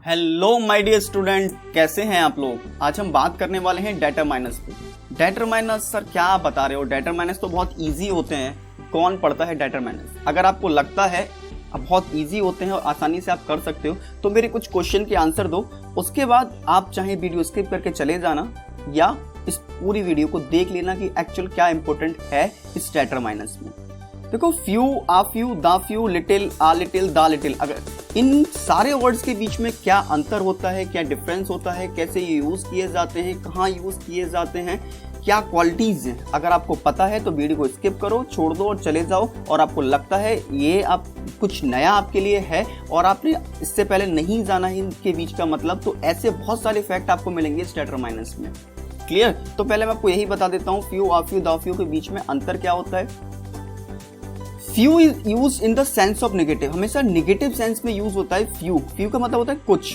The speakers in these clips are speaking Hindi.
हेलो माय डियर स्टूडेंट, कैसे हैं आप लोग। आज हम बात करने वाले हैं डेटरमाइनर्स पे। डेटरमाइनर्स सर क्या आप बता रहे हो, डेटरमाइनर्स तो बहुत इजी होते हैं, कौन पढ़ता है डेटरमाइनर्स। अगर आपको लगता है अब बहुत इजी होते हैं और आसानी से आप कर सकते हो तो मेरे कुछ क्वेश्चन के आंसर दो, उसके बाद आप चाहे वीडियो स्किप करके चले जाना या इस पूरी वीडियो को देख लेना कि एक्चुअल क्या इंपॉर्टेंट है इस डेटरमाइनर्स में। देखो फ्यू, आ फ्यू, दा फ्यू, लिटिल, आ लिटिल, दा लिटिल, अगर इन सारे वर्ड्स के बीच में क्या अंतर होता है, क्या डिफरेंस होता है, कैसे ये यूज किए जाते हैं, कहाँ यूज किए जाते हैं, क्या क्वालिटीज हैं, अगर आपको पता है तो वीडियो को स्किप करो, छोड़ दो और चले जाओ। और आपको लगता है ये आप कुछ नया आपके लिए है और आपने इससे पहले नहीं जाना है इनके बीच का मतलब, तो ऐसे बहुत सारे फैक्ट आपको मिलेंगे इस डेटरमाइनर्स में। क्लियर? तो पहले मैं आपको यही बता देता हूँ, फ्यू, आ फ्यू, दा फ्यू के बीच में अंतर क्या होता है। Few is use in the sense of negative, हमेशा नेगेटिव सेंस में यूज होता है फ्यू। फ्यू का मतलब होता है कुछ,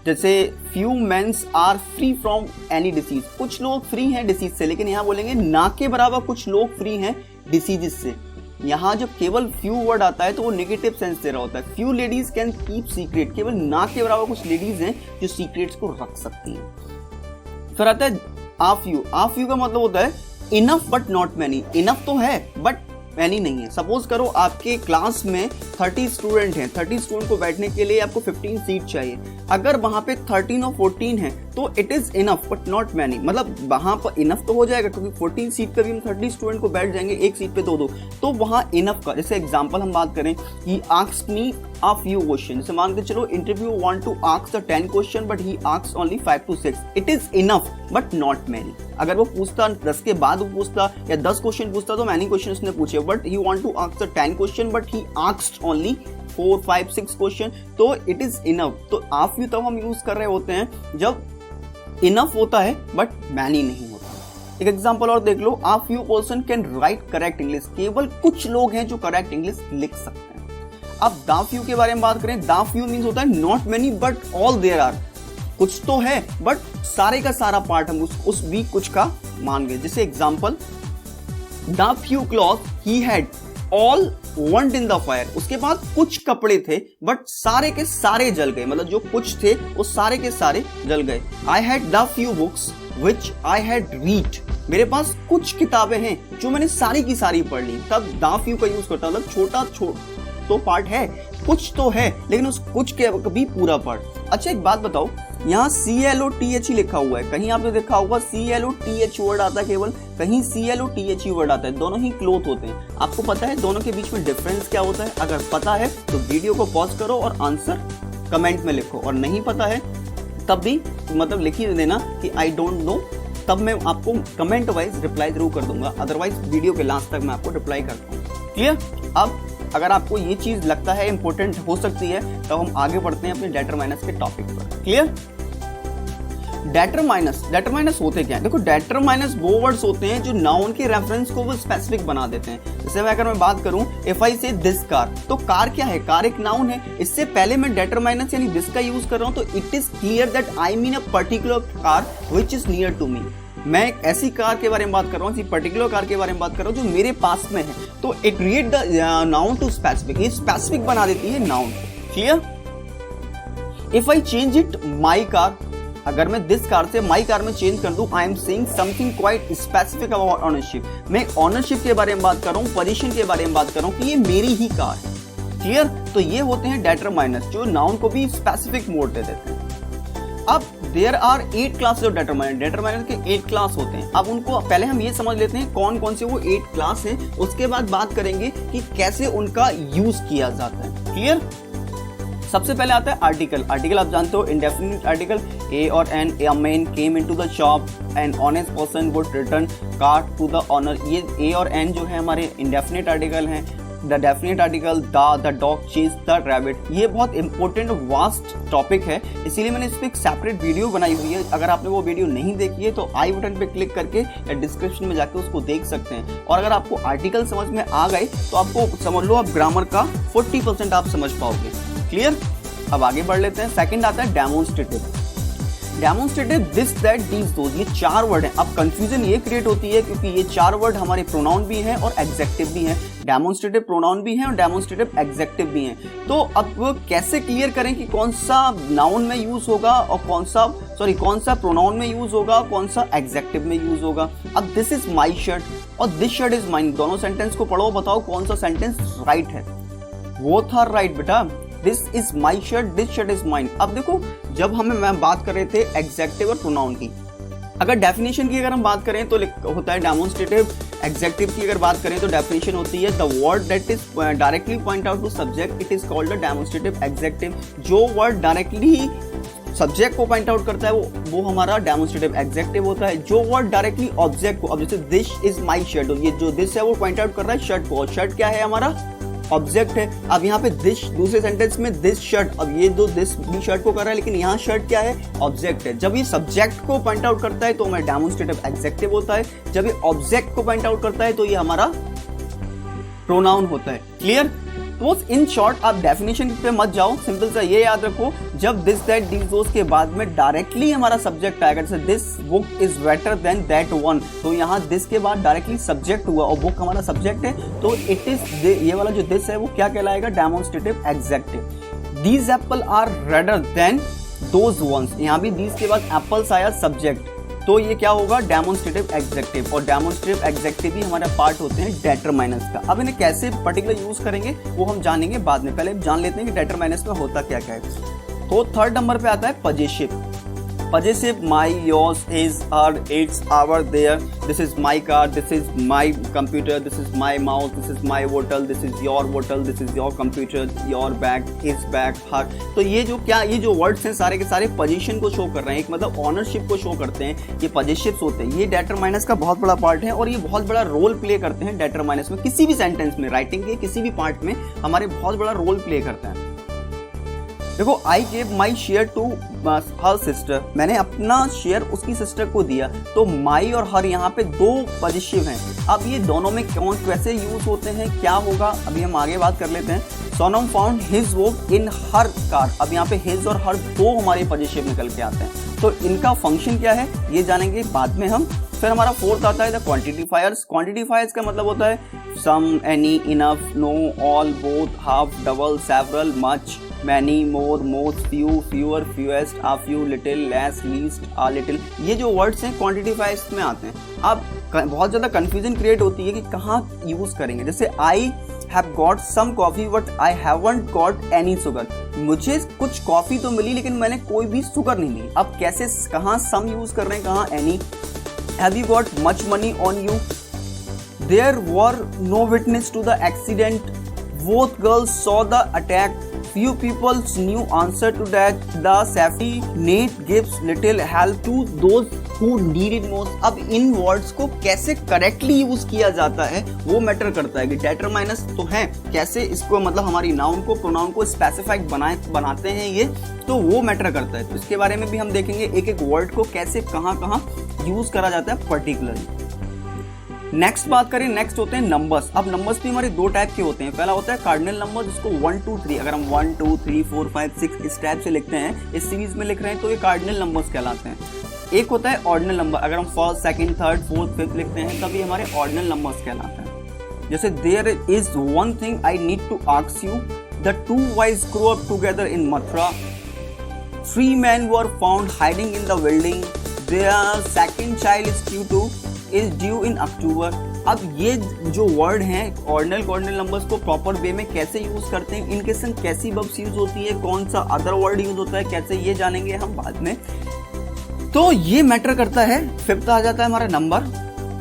जैसे few men are free from any disease, कुछ लोग फ्री हैं डिसीज से, लेकिन यहाँ बोलेंगे ना के बराबर कुछ लोग फ्री हैं डिसीजेस से। यहाँ जब केवल फ्यू वर्ड आता है तो वो नेगेटिव सेंस दे रहा होता है। Few ladies can keep secret, केवल ना के बराबर कुछ लेडीज हैं जो सीक्रेट्स को रख सकती हैं। फिर आता है आ फ्यू। आ फ्यू का मतलब होता है enough but not many, enough तो है बट मैनी नहीं है। सपोज करो आपके क्लास में 30 स्टूडेंट हैं, 30 स्टूडेंट को बैठने के लिए आपको 15 सीट चाहिए, अगर वहां पे 13 और 14 है तो it is enough but not many, मतलब वहां पर इनफ तो हो जाएगा क्योंकि 14 सीट पे भी हम 30 स्टूडेंट को बैठ जाएंगे, एक सीट पे दो, तो वहां इनफ का। जैसे एग्जांपल हम बात करें, he asked me a few questions, जैसे मान के चलो interview want to ask the 10 question but he asks only 5 to 6, it is enough but not many। अगर वो पूछता 10 के बाद वो पूछता या 10 क्वेश्चन पूछता तो मैनी क्वेश्चन उसने पूछे, but he want to ask the 10 question but he asked only 4, 5, 6 question, तो it is enough। तो आप भी तब हम यूज कर रहे होते हैं जब enough होता है बट मैनी नहीं होता। एक एग्जांपल और देख लो, a few person can write correct English, केवल कुछ लोग हैं जो करेक्ट इंग्लिश लिख सकते हैं। अब दा फ्यू के बारे में बात करें, दा फ्यू मीन्स होता है not many but all there are, कुछ तो है बट सारे का सारा पार्ट हम उस भी कुछ का मान गए। जैसे एग्जांपल, दा few cloth he had all want in the fire, उसके बाद कुछ कपड़े थे बट सारे के सारे जल गए, मतलब जो कुछ थे वो सारे के सारे जल गए। I had the few books which I had read, मेरे पास कुछ किताबें हैं जो मैंने सारी की सारी पढ़ ली, तब दा फ्यू का यूज करता, मतलब छोटा तो पार्ट है, कुछ तो है लेकिन उस कुछ के भी पूरा पार्ट। अच्छा एक बात बताओ, यहाँ CLOTH ही लिखा हुआ है, कहीं आपने देखा होगा CLOTH वर्ड आता है केवल, कहीं CLOTHE वर्ड आता है, दोनों ही क्लोथ होते हैं। आपको पता है दोनों के बीच में डिफरेंस क्या होता है? अगर पता है तो वीडियो को पॉज करो और आंसर कमेंट में लिखो, और नहीं पता है तब भी मतलब लिख ही देना कि आई डोंट नो, तब मैं आपको कमेंट वाइज रिप्लाई जरूर कर दूंगा, अदरवाइज वीडियो के लास्ट तक मैं आपको रिप्लाई करता हूँ। क्लियर? अब अगर आपको ये चीज लगता है इंपॉर्टेंट हो सकती है तो हम आगे बढ़ते हैं अपने डेटरमाइनर्स के टॉपिक पर। क्लियर? डेटरमाइनर्स होते क्या है? देखो डेटरमाइनर्स वो वर्ड्स होते हैं जो नाउन के रेफरेंस को वो स्पेसिफिक बना देते हैं। जैसे अगर मैं बात करूं, इफ आई से दिस कार, तो कार क्या है? कार एक नाउन है, इससे पहले मैं डेटरमाइनर्स यानी दिस का यूज कर रहा हूं तो it is clear that I mean a particular car which is near to me. मैं एक ऐसी कार के बारे में बात कर रहा हूँ, ऐसी पर्टिकुलर कार के बारे में बात कर रहा हूँ जो मेरे पास में है, तो it create the noun to specific, ये स्पेसिफिक बना देती है noun. Clear? If I change it my car, अगर मैं दिस कार से माई कार में चेंज कर दूं, I am saying something quite specific about ownership, मैं ऑनरशिप के बारे में बात कर रहा हूँ, पोजीशन के बारे में बात कर रहा हूँ कि ये मेरी ही कार है। क्लियर? तो ये होते हैं डेटरमाइनर्स जो नाउन को भी स्पेसिफिक मोड दे देते हैं। अब देयर आर 8 क्लासेस ऑफ डेटरमाइनर, डेटरमाइनर के 8 क्लास होते हैं। अब उनको पहले हम ये समझ लेते हैं कौन कौन से वो 8 क्लास हैं, उसके बाद बात करेंगे कि कैसे उनका यूज किया जाता है। क्लियर? सबसे पहले आता है आर्टिकल। आर्टिकल आप जानते हो, इंडेफिनिट आर्टिकल, ए और an, a man came into the shop, an honest person would return car to the owner. ये ए और एन जो है हमारे इंडेफिनिट आर्टिकल हैं। The definite article, the dog chase the rabbit, ये बहुत इंपॉर्टेंट वास्ट टॉपिक है, इसीलिए मैंने इस पर एक सेपरेट वीडियो बनाई हुई है। अगर आपने वो वीडियो नहीं देखी है तो आई बटन पे क्लिक करके या डिस्क्रिप्शन में जाके उसको देख सकते हैं। और अगर आपको आर्टिकल समझ में आ गए तो आपको समझ लो आप ग्रामर का 40% आप समझ पाओगे। क्लियर? अब आगे बढ़ लेते हैं। सेकंड आता है demonstrative. Demonstrated this that these those, ये 4 वर्ड हैं। अब कंफ्यूजन ये क्रिएट होती है क्योंकि ये 4 वर्ड हमारे प्रोनाउन भी हैं और एग्जेक्टिव भी हैं। डेमोन्स्ट्रेटिव प्रोनाउन भी हैं और डेमोन्स्ट्रेटिव एग्जेक्टिव भी हैं। तो अब वो कैसे क्लियर करें कि कौन सा नाउन में यूज होगा और कौन सा प्रोनाउन में यूज होगा, कौन सा एग्जेक्टिव में यूज होगा। अब दिस इज माई शर्ट और दिस शर्ट इज माइन, दोनों सेंटेंस को पढ़ो, बताओ कौन सा सेंटेंस राइट है। बोथ आर राइट बेटा, this is my shirt, this shirt is mine. अब देखो, जब मैं बात कर रहे थे एग्जेक्टिव और प्रोनाउन की, अगर डेफिनेशन की अगर हम बात करें तो होता है डेमोन्स्ट्रेटिव। एग्जेक्टिव की अगर बात करें तो डेफिनेशन होती है the word that is directly point out to subject, it is called the demonstrative adjective. जो वर्ड डायरेक्टली सब्जेक्ट को पॉइंट आउट करता है वो हमारा डेमोन्स्ट्रेटिव एग्जेक्टिव होता है। जो वर्ड डायरेक्टली ऑब्जेक्ट को, अब जैसे दिस इज माई शर्ट, ये जो दिस है वो पॉइंट आउट कर रहा है शर्ट को, और शर्ट क्या है हमारा ऑब्जेक्ट है। अब यहाँ पे दिस, दूसरे सेंटेंस में दिस शर्ट, अब ये जो दिस भी शर्ट को कर रहा है लेकिन यहाँ शर्ट क्या है, ऑब्जेक्ट है। जब ये सब्जेक्ट को पॉइंट आउट करता है तो हमारा डेमोन्स्ट्रेटिव एग्जेक्टिव होता है, जब ये ऑब्जेक्ट को पॉइंट आउट करता है तो ये हमारा प्रोनाउन होता है। क्लियर? तो इन शॉर्ट आप डेफिनेशन पे मत जाओ, सिंपल सा ये याद रखो, जब दिस दैट दीज दोस के बाद में डायरेक्टली हमारा सब्जेक्ट आएगा, जैसे this book is better than that one, तो यहाँ दिस के बाद डायरेक्टली सब्जेक्ट हुआ और बुक हमारा सब्जेक्ट है, तो इट इज, ये वाला जो दिस है वो क्या कहलाएगा, demonstrative adjective. These apple are redder than those ones, यहाँ भी दीज के बाद एप्पल्स आया सब्जेक्ट, तो ये क्या होगा, डेमोन्स्ट्रेटिव एग्जेक्टिव। और डेमोन्स्ट्रेटिव एग्जेक्टिव भी हमारा पार्ट होते हैं डेटरमाइनर्स का। अब इन्हें कैसे पर्टिकुलर यूज करेंगे वो हम जानेंगे बाद में, पहले जान लेते हैं कि डेटरमाइनर्स में होता क्या क्या है। तो 3rd नंबर पे आता है possessive. Possessive, my, yours, his, her, its, our, their, this is my car, this is my computer, this is my mouse, this is my बोतल, दिस इज योर बोतल, this is your computer, your bag, his bag, her. तो ये जो वर्ड्स हैं सारे के सारे पोजीशन को शो कर रहे हैं, एक मतलब ऑनरशिप को शो करते हैं, ये पजेसिव्स होते हैं। ये डेटरमाइनर्स का बहुत बड़ा पार्ट है और ये बहुत बड़ा रोल प्ले करते हैं डेटरमाइनर्स में, किसी भी सेंटेंस में, राइटिंग के किसी भी पार्ट में हमारे बहुत बड़ा रोल प्ले करते हैं। देखो, I gave my share to her sister, मैंने अपना शेयर उसकी सिस्टर को दिया, तो माई और हर यहाँ पे 2 पजेसिव हैं। अब ये दोनों में कौन कैसे यूज होते हैं, क्या होगा, अभी हम आगे बात कर लेते हैं। Sonam found his book in her car, अब यहाँ पे हिज और हर 2 हमारे पजेसिव निकल के आते हैं, तो इनका फंक्शन क्या है ये जानेंगे बाद में हम। फिर हमारा 4th आता है द क्वांटिटीफायर्स। क्वांटिटीफायर्स का मतलब होता है some, any, enough, no, all, both, half, double, several, much, many, more, most, few, fewer, fewest, a few, little, less, least, a little. ये जो वर्ड्स हैं क्वांटिटीफायर्स में आते हैं। अब बहुत ज़्यादा कंफ्यूजन क्रिएट होती है कि कहाँ यूज़ करेंगे। जैसे I have got some coffee but I haven't got any sugar, मुझे कुछ कॉफ़ी तो मिली लेकिन मैंने कोई भी शुगर नहीं ली। अब कैसे, कहाँ सम यूज़ कर रहे हैं, कहाँ any. Have you got much money on you, there were no witness to the accident, both girls saw the attack, few people knew answer to that, the safety net gives little help to those who need it most। अब इन वर्ड्स को कैसे करेक्टली यूज किया जाता है वो मैटर करता है कि डेटरमाइनर्स तो है, कैसे इसको मतलब हमारी नाउन को, प्रोनाउन को स्पेसिफाइड बनाते हैं ये, तो वो मैटर करता है। तो इसके बारे में भी हम देखेंगे एक एक वर्ड को कैसे कहाँ यूज करा जाता है पर्टिकुलरली। नेक्स्ट बात करें, नेक्स्ट होते हैं नंबर्स। अब नंबर्स भी हमारे 2 टाइप के होते हैं। पहला होता है कार्डिनल नंबर, जिसको 1 2 3, अगर हम 1 2 3 4 5 6 इस टाइप से लिखते हैं, इस सीरीज में लिख रहे हैं, तो ये कार्डिनल नंबर्स कहलाते हैं। एक होता है ऑर्डिनल नंबर, अगर हम 1st 2nd 3rd 4th 5th लिखते हैं तब ये हमारे ऑर्डिनल नंबर्स कहलाते हैं। जैसे there is one thing I need to ask you, the 2 boys grew up together in Mathura, 3 men were found hiding in the building, their second child is due in October। अब ये जो वर्ड हैं ऑर्डिनल नंबर्स को प्रॉपर वे में कैसे यूज करते हैं, इनके संग कैसी वर्ब्स यूज होती है, कौन सा अदर वर्ड यूज होता है, कैसे ये जानेंगे हम बाद में। तो ये मैटर करता है। 5th आ जाता है हमारा नंबर,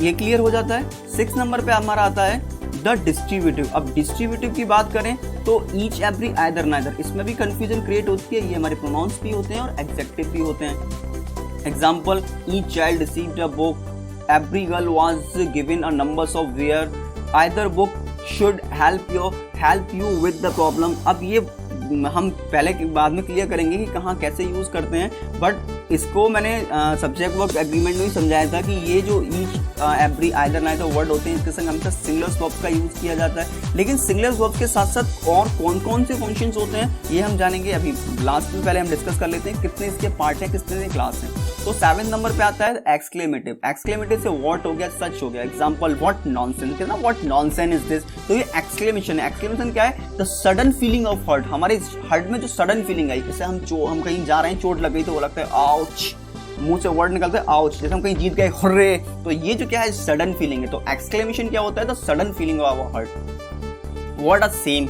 ये क्लियर हो जाता है। 6th नंबर पे हमारा आता है द डिस्ट्रीब्यूटिव। अब डिस्ट्रीब्यूटिव की बात करें तो ईच, एवरी, आइदर, नाइदर, इसमें भी कंफ्यूजन क्रिएट होती है। ये हमारे प्रोनाउंस भी होते हैं और एग्जेक्टिव भी होते हैं। Example, each child received a book, every girl was given a numbers of where, either book should help you with the problem। अब ये हम पहले बाद में क्लियर करेंगे कि कहाँ कैसे यूज़ करते हैं, बट इसको मैंने सब्जेक्ट वर्ब एग्रीमेंट में भी समझाया था कि ये जो each every either neither word होते हैं इसके संग हमेशा सिंगुलर वर्ब का यूज़ किया जाता है। लेकिन सिंगुलर वर्ब के साथ साथ और कौन कौन से फंक्शंस होते हैं ये हम जानेंगे अभी लास्ट में। पहले हम डिस्कस कर लेते हैं कितने इसके पार्ट हैं, कितने क्लास हैं। तो 7 नंबर पे आता है एक्सक्लेमेटिव। एक्सक्लेमेटिव से व्हाट हो गया, सच हो गया। एग्जांपल व्हाट नॉनसेंस, कितना व्हाट नॉनसेंस इज दिस, तो ये एक्सक्लेमेशन है। एक्सक्लेमेशन क्या है? The sudden feeling of heart, हमारे हर्ट में जो सडन फीलिंग आई, जैसे हम कहीं जा रहे हैं, चोट लग गई तो वो लगता है आउच, मुंह से वर्ड निकलता है आउच। जैसे हम कहीं जीत गए हुर्रे, तो ये जो क्या है सडन फीलिंग है। तो एक्सक्लेमेशन क्या होता है? The sudden feeling of hurt. Word are same,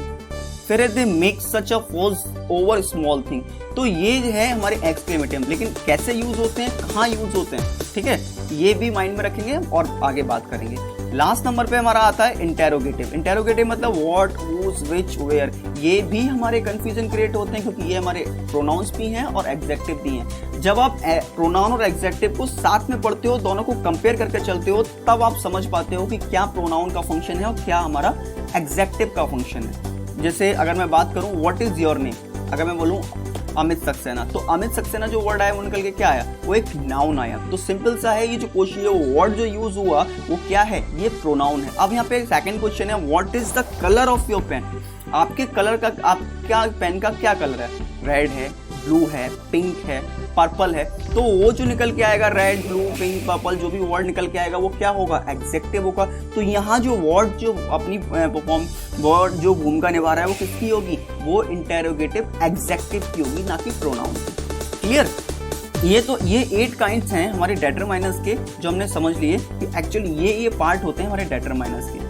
फिर they make such a force over small thing, तो ये है हमारे एक्सक्लेमेटिव। लेकिन कैसे यूज होते हैं, कहाँ यूज होते हैं, ठीक है, ये भी माइंड में रखेंगे और आगे बात करेंगे। लास्ट नंबर पे हमारा आता है इंटेरोगेटिव। इंटेरोगेटिव मतलब व्हाट, हुज, व्हिच, वेयर। ये भी हमारे कंफ्यूजन क्रिएट होते हैं क्योंकि ये हमारे प्रोनाउंस भी हैं और एग्जेक्टिव भी हैं। जब आप प्रोनाउन और एग्जेक्टिव को साथ में पढ़ते हो, दोनों को कंपेयर करके चलते हो, तब आप समझ पाते हो कि क्या प्रोनाउन का फंक्शन है और क्या हमारा एग्जेक्टिव का फंक्शन है। जैसे अगर मैं बात करूं व्हाट इज योर नेम, अगर मैं बोलूं अमित सक्सेना, तो अमित सक्सेना जो वर्ड आया वो निकल के क्या आया? वो एक नाउन आया। तो सिंपल सा है, ये जो क्वेश्चन है वर्ड जो यूज हुआ वो क्या है? ये प्रोनाउन है। अब यहाँ पे सेकंड क्वेश्चन है what is the colour of your pen. आपके कलर का, आपका पेन का क्या कलर है? रेड है, ब्लू है, पिंक है, पर्पल है। तो वो जो निकल के आएगा रेड, ब्लू, पिंक, पर्पल, जो भी वर्ड निकल के आएगा वो क्या होगा? एग्जेक्टिव होगा। तो यहाँ जो वर्ड जो अपनी वर्ड जो भूमिका निभा रहा है वो किसकी होगी? वो इंटेरोगेटिव एग्जेक्टिव की होगी, ना कि प्रोनाउन। क्लियर? ये 8 काइंड्स हैं हमारे डेटरमाइनर्स के जो हमने समझ लिए कि एक्चुअली ये पार्ट होते हैं हमारे डेटरमाइनर्स के।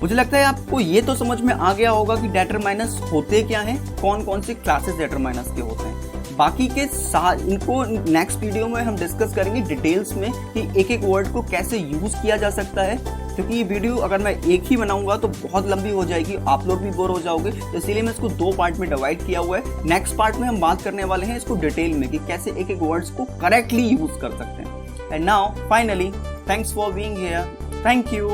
मुझे लगता है आपको ये तो समझ में आ गया होगा कि डेटरमाइनर्स होते क्या हैं, कौन कौन से क्लासेस डेटरमाइनर्स के होते हैं। बाकी के साथ इनको नेक्स्ट वीडियो में हम डिस्कस करेंगे डिटेल्स में कि एक एक वर्ड को कैसे यूज किया जा सकता है, क्योंकि ये वीडियो अगर मैं एक ही बनाऊंगा तो बहुत लंबी हो जाएगी, आप लोग भी बोर हो जाओगे। तो इसीलिए मैं इसको 2 पार्ट में डिवाइड किया हुआ है। नेक्स्ट पार्ट में हम बात करने वाले हैं इसको डिटेल में कि कैसे एक एक वर्ड्स को करेक्टली यूज कर सकते हैं। And now finally thanks for being here, thank you.